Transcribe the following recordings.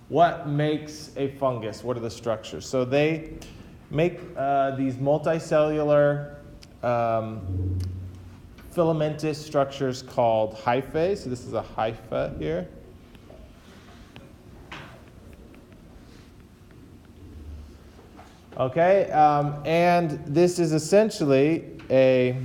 what makes a fungus? What are the structures? So they make these multicellular filamentous structures called hyphae. So this is a hypha here. Okay, and this is essentially a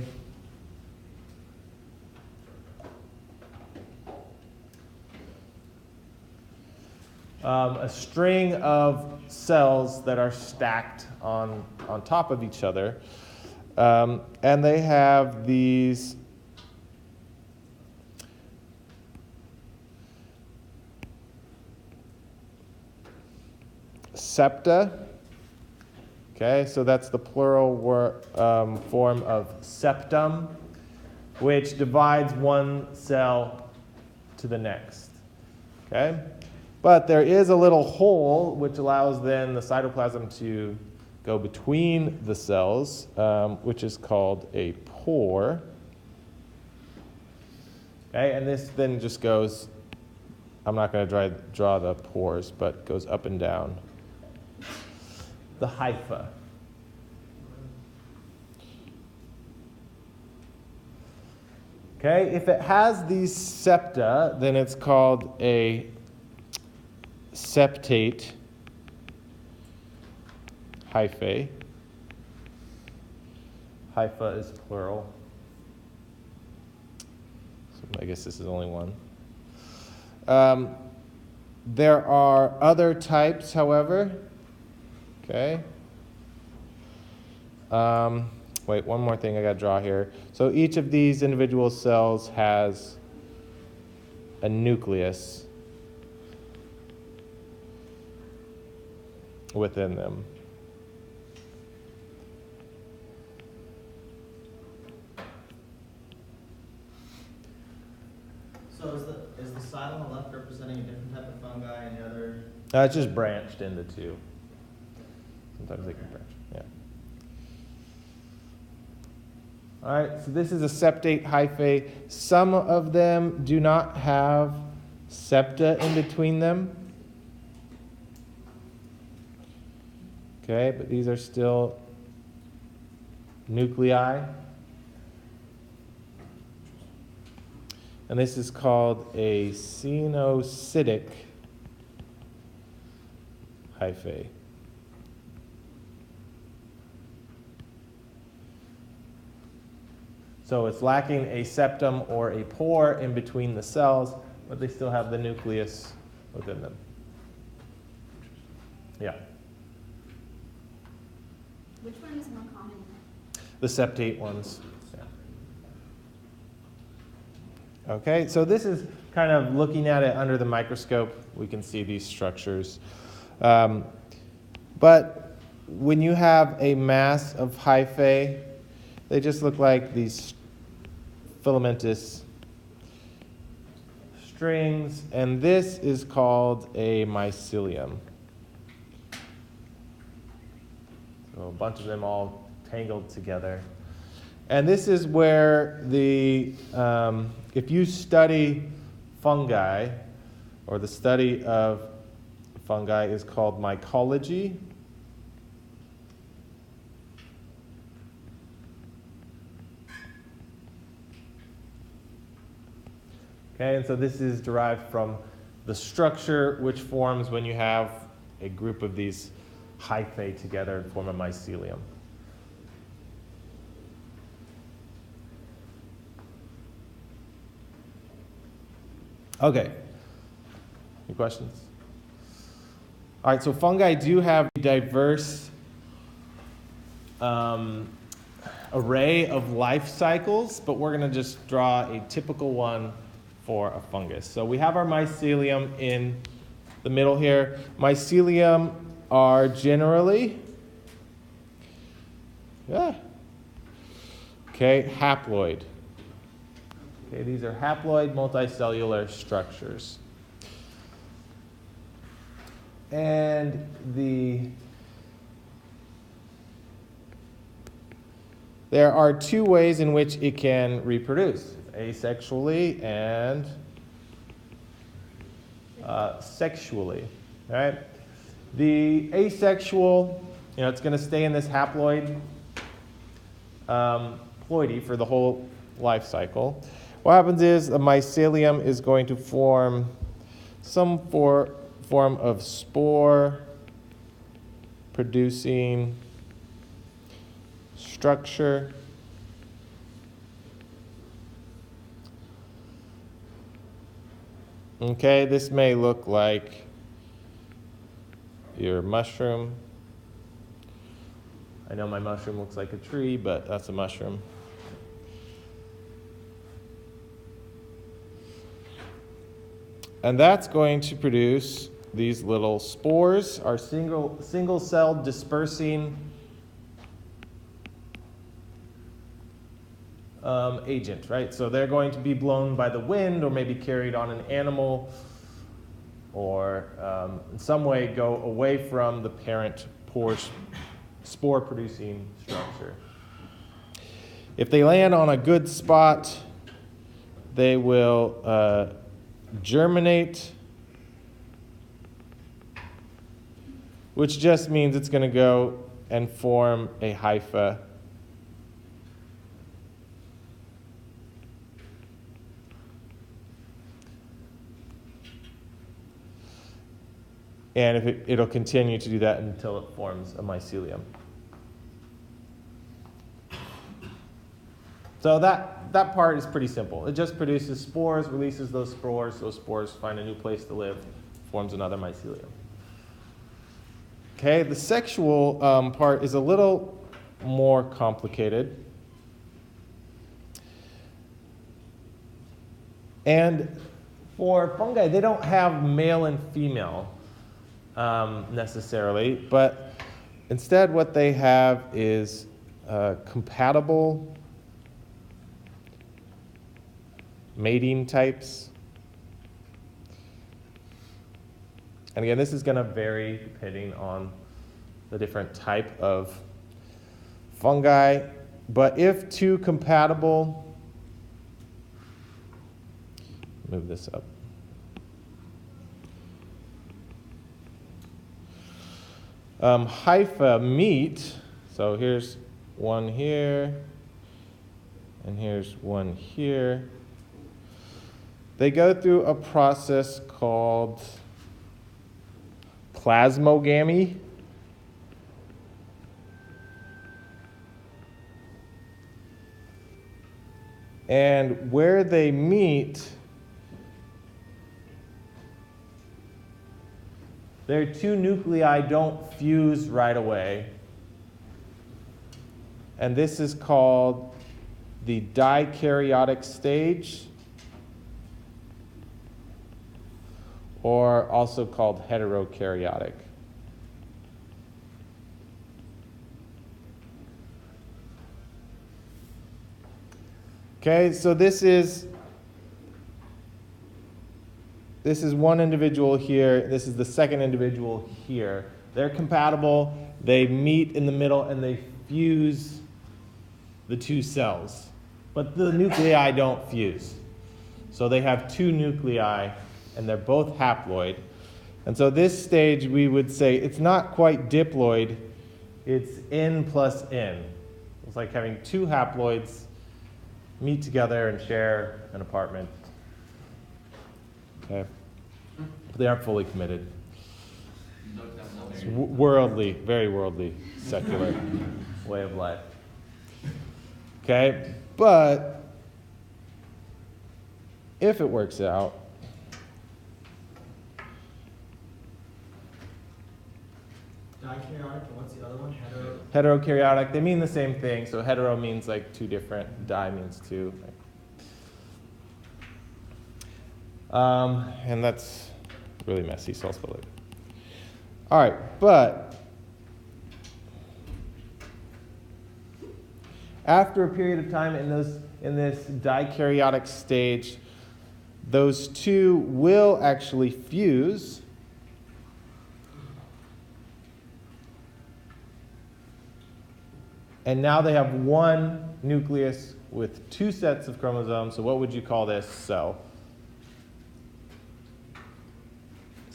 string of cells that are stacked on top of each other. And they have these septa. Okay, so that's the plural form of septum, which divides one cell to the next. Okay, but there is a little hole which allows then the cytoplasm to go between the cells, which is called a pore. Okay, and this then just goes, I'm not going to draw the pores, but goes up and down. The hypha. Okay, if it has these septa, then it's called a septate hyphae. Hypha is plural. So I guess this is only one. There are other types, however. Okay. Wait, one more thing I got to draw here. So each of these individual cells has a nucleus within them. So is the side on the left representing a different type of fungi and the other? It's just branched into two. Sometimes they can branch. Yeah. All right, so this is a septate hyphae. Some of them do not have septa in between them. Okay, but these are still nuclei. And this is called a cenocytic hyphae. So it's lacking a septum or a pore in between the cells, but they still have the nucleus within them. Yeah. Which one is more common? The septate ones. Yeah. Okay, so this is kind of looking at it under the microscope. We can see these structures. But when you have a mass of hyphae, they just look like these filamentous strings, and this is called a mycelium. So a bunch of them all tangled together. And this is where if you study fungi, or the study of fungi is called mycology. Okay, and so this is derived from the structure which forms when you have a group of these hyphae together and form a mycelium. Okay, any questions? All right, so fungi do have a diverse array of life cycles, but we're going to just draw a typical one for a fungus. So we have our mycelium in the middle here. Mycelium are generally, haploid. Okay, these are haploid multicellular structures. And there are two ways in which it can reproduce. Asexually and sexually. All right. The asexual, it's going to stay in this haploid ploidy for the whole life cycle. What happens is the mycelium is going to form some form of spore producing structure. Okay, this may look like your mushroom. I know my mushroom looks like a tree, but that's a mushroom. And that's going to produce these little spores, our single cell dispersing agent, right? So they're going to be blown by the wind or maybe carried on an animal or in some way go away from the parent spore producing structure. If they land on a good spot, they will germinate, which just means it's going to go and form a hypha. And if it'll continue to do that until it forms a mycelium. So that part is pretty simple. It just produces spores, releases those spores find a new place to live, forms another mycelium. Okay, the sexual part is a little more complicated. And for fungi, they don't have male and female necessarily, but instead what they have is compatible mating types. And again, this is going to vary depending on the different type of fungi. But if two compatible, move this up. Hypha meet, so here's one here, and here's one here. They go through a process called plasmogamy. And where they meet, their two nuclei don't fuse right away. And this is called the dikaryotic stage, or also called heterokaryotic. Okay, so this is one individual here. This is the second individual here. They're compatible. They meet in the middle and they fuse the two cells. But the nuclei don't fuse. So they have two nuclei and they're both haploid. And so this stage we would say it's not quite diploid, it's N plus N. It's like having two haploids meet together and share an apartment. Okay. But they aren't fully committed. It's worldly, very worldly, secular way of life. Okay? But if it works out, Dikaryotic, and what's the other one? heterokaryotic, they mean the same thing. So hetero means like two different, di means two. And that's really messy, so I'll spell it. All right, but after a period of time in this dikaryotic stage, those two will actually fuse. And now they have one nucleus with two sets of chromosomes. So what would you call this cell?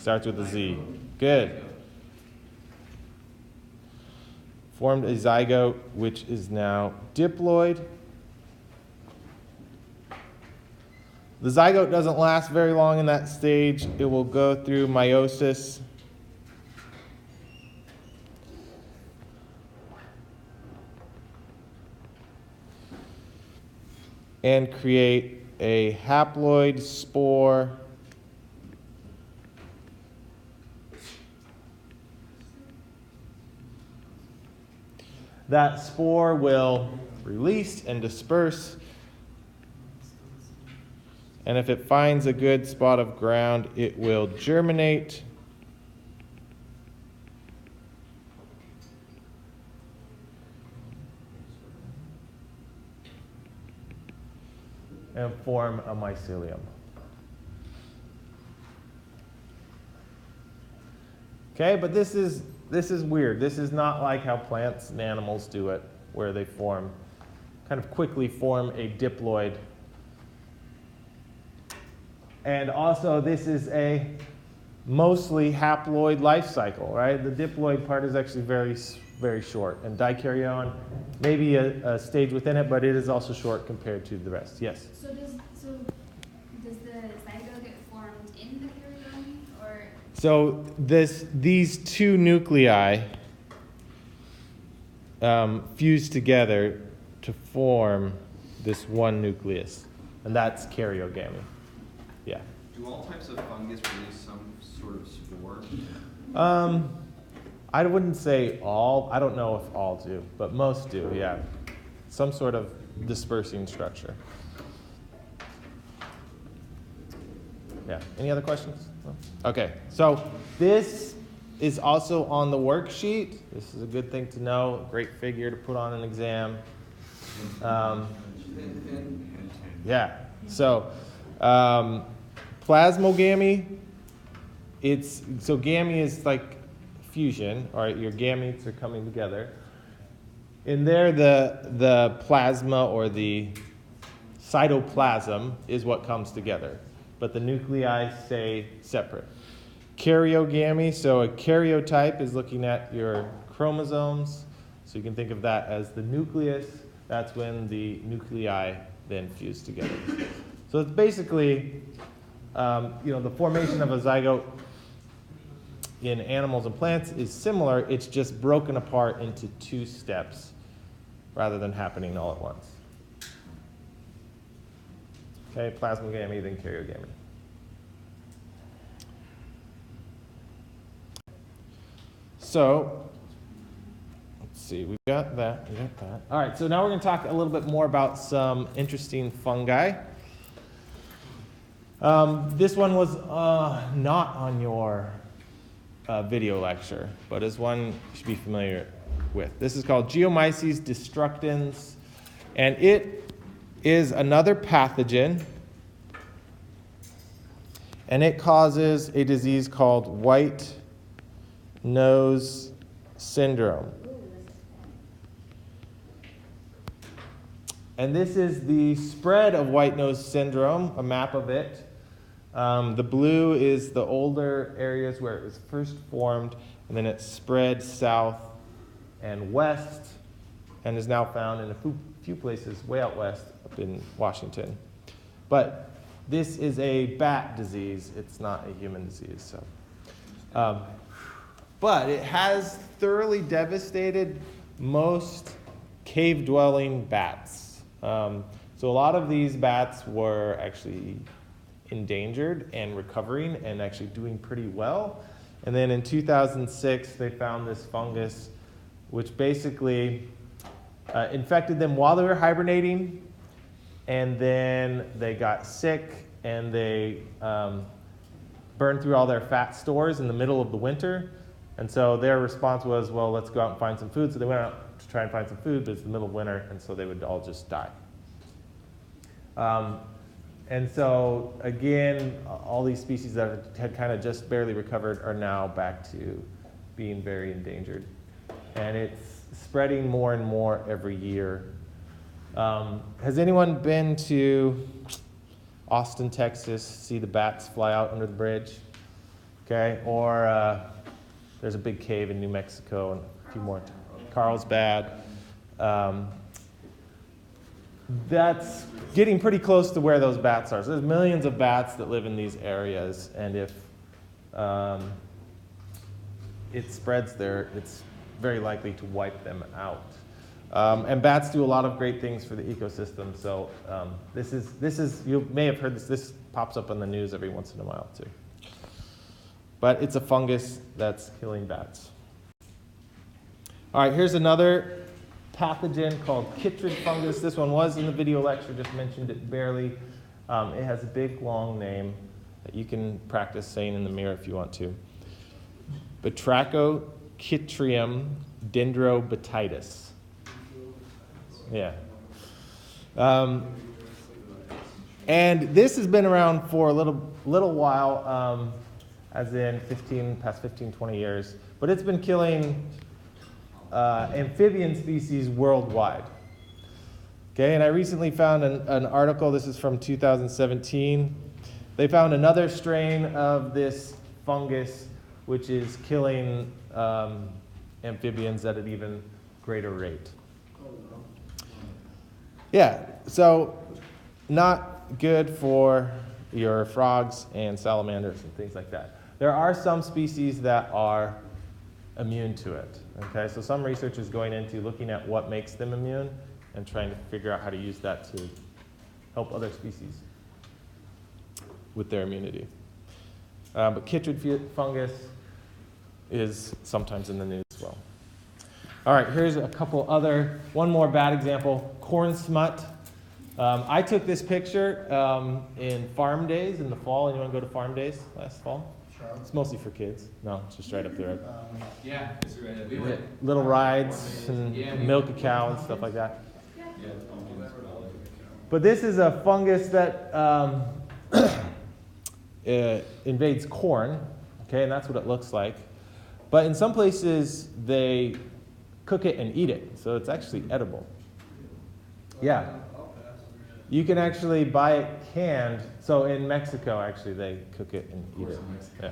Starts with a Z. Good. Formed a zygote, which is now diploid. The zygote doesn't last very long in that stage. It will go through meiosis. And create a haploid spore. That spore will release and disperse. And if it finds a good spot of ground, it will germinate. And form a mycelium. Okay, but this is weird. This is not like how plants and animals do it, where they kind of quickly form a diploid. And also, this is a mostly haploid life cycle, right? The diploid part is actually very, very short. And dikaryon, maybe a stage within it, but it is also short compared to the rest. Yes? So does the zygote get formed in the karyome, or? So these two nuclei fuse together to form this one nucleus, and that's karyogamy. Yeah. Do all types of fungus release some sort of spore? I wouldn't say all. I don't know if all do, but most do, yeah. Some sort of dispersing structure. Yeah. Any other questions? No? Okay. So this is also on the worksheet. This is a good thing to know. Great figure to put on an exam. Yeah. So plasmogamy. So gamy is like fusion. All right, your gametes are coming together. In there, the plasma or the cytoplasm is what comes together, but the nuclei stay separate. Karyogamy, so a karyotype is looking at your chromosomes, so you can think of that as the nucleus. That's when the nuclei then fuse together. So it's basically, the formation of a zygote in animals and plants is similar. It's just broken apart into two steps rather than happening all at once. Okay, plasmogamy, then karyogamy. So, let's see, we got that. All right, so now we're going to talk a little bit more about some interesting fungi. This one was not on your video lecture, but is one you should be familiar with. This is called Geomyces destructans, and it is another pathogen, and it causes a disease called white nose syndrome. And this is the spread of white nose syndrome, a map of it. The blue is the older areas where it was first formed, and then it spread south and west, and is now found in a few places way out west, up in Washington. But this is a bat disease. It's not a human disease. So, but it has thoroughly devastated most cave-dwelling bats. So a lot of these bats were actually endangered and recovering and actually doing pretty well. And then in 2006, they found this fungus, which basically infected them while they were hibernating, and then they got sick and they burned through all their fat stores in the middle of the winter. And so their response was, well, let's go out and find some food. So they went out to try and find some food, but it's the middle of winter, and so they would all just die. And so, again, all these species that had kind of just barely recovered are now back to being very endangered. And it's spreading more and more every year. Has anyone been to Austin, Texas, see the bats fly out under the bridge? Okay, or there's a big cave in New Mexico and a few more. Carlsbad. That's getting pretty close to where those bats are. So there's millions of bats that live in these areas, and if it spreads there, it's very likely to wipe them out. And bats do a lot of great things for the ecosystem. So this is you may have heard this. This pops up on the news every once in a while too. But it's a fungus that's killing bats. All right, here's another pathogen called Kitteridge fungus. This one was in the video lecture, just mentioned it barely. It has a big, long name that you can practice saying in the mirror if you want to. Batrachochytrium dendrobatitis. Yeah. And this has been around for a little while, as in past 15, 20 years. But it's been killing amphibian species worldwide. Okay, and I recently found an article, this is from 2017. They found another strain of this fungus which is killing amphibians at an even greater rate. Yeah, so not good for your frogs and salamanders and things like that. There are some species that are immune to it. Okay, so some research is going into looking at what makes them immune and trying to figure out how to use that to help other species with their immunity. But Kitteridge fungus is sometimes in the news as well. All right, here's one more bad example, corn smut. I took this picture in farm days in the fall. Anyone go to farm days last fall? It's mostly for kids. No, it's just right up there. Yeah, it's right up there. Little rides and milk a cow and stuff like that. But this is a fungus that invades corn, okay, and that's what it looks like. But in some places, they cook it and eat it, so it's actually edible. Yeah. You can actually buy it canned. So in Mexico, actually, they cook it and eat it. Yeah.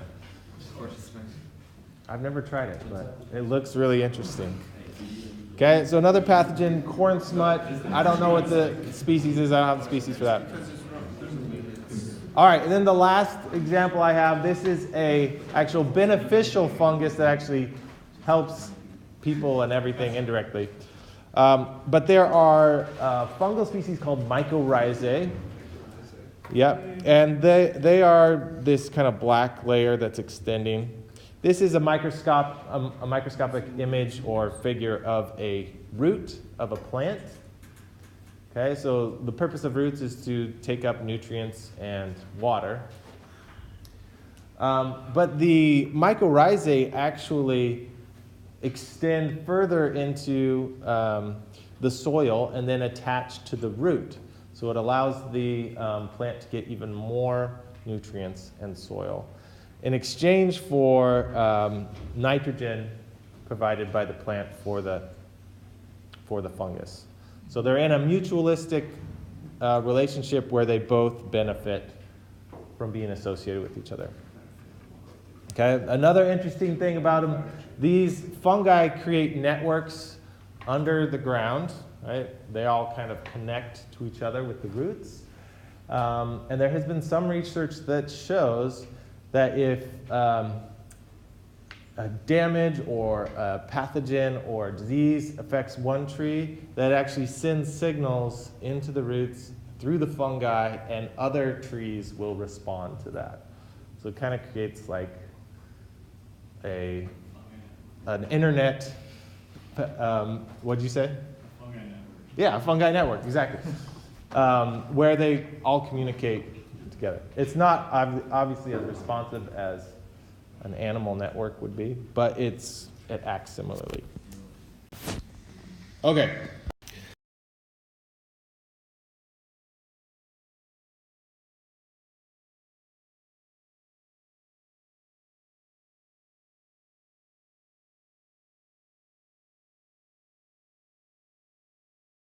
I've never tried it, but it looks really interesting. Okay, so another pathogen, corn smut. I don't know what the species is. I don't have the species for that. All right, and then the last example I have, this is a actual beneficial fungus that actually helps people and everything indirectly. But there are fungal species called mycorrhizae. Yep, and they are this kind of black layer that's extending. This is a microscopic image or figure of a root of a plant. Okay, so the purpose of roots is to take up nutrients and water. But the mycorrhizae actually extend further into the soil and then attach to the root. So it allows the plant to get even more nutrients and soil in exchange for nitrogen provided by the plant for the fungus. So they're in a mutualistic relationship where they both benefit from being associated with each other. Okay, another interesting thing about them, these fungi create networks under the ground, right? They all kind of connect to each other with the roots. And there has been some research that shows that if a damage or a pathogen or disease affects one tree, that actually sends signals into the roots through the fungi, and other trees will respond to that. So it kind of creates like an internet, what'd you say? Fungi network. Yeah, a fungi network, exactly. Where they all communicate together. It's not obviously as responsive as an animal network would be, but it acts similarly. Okay,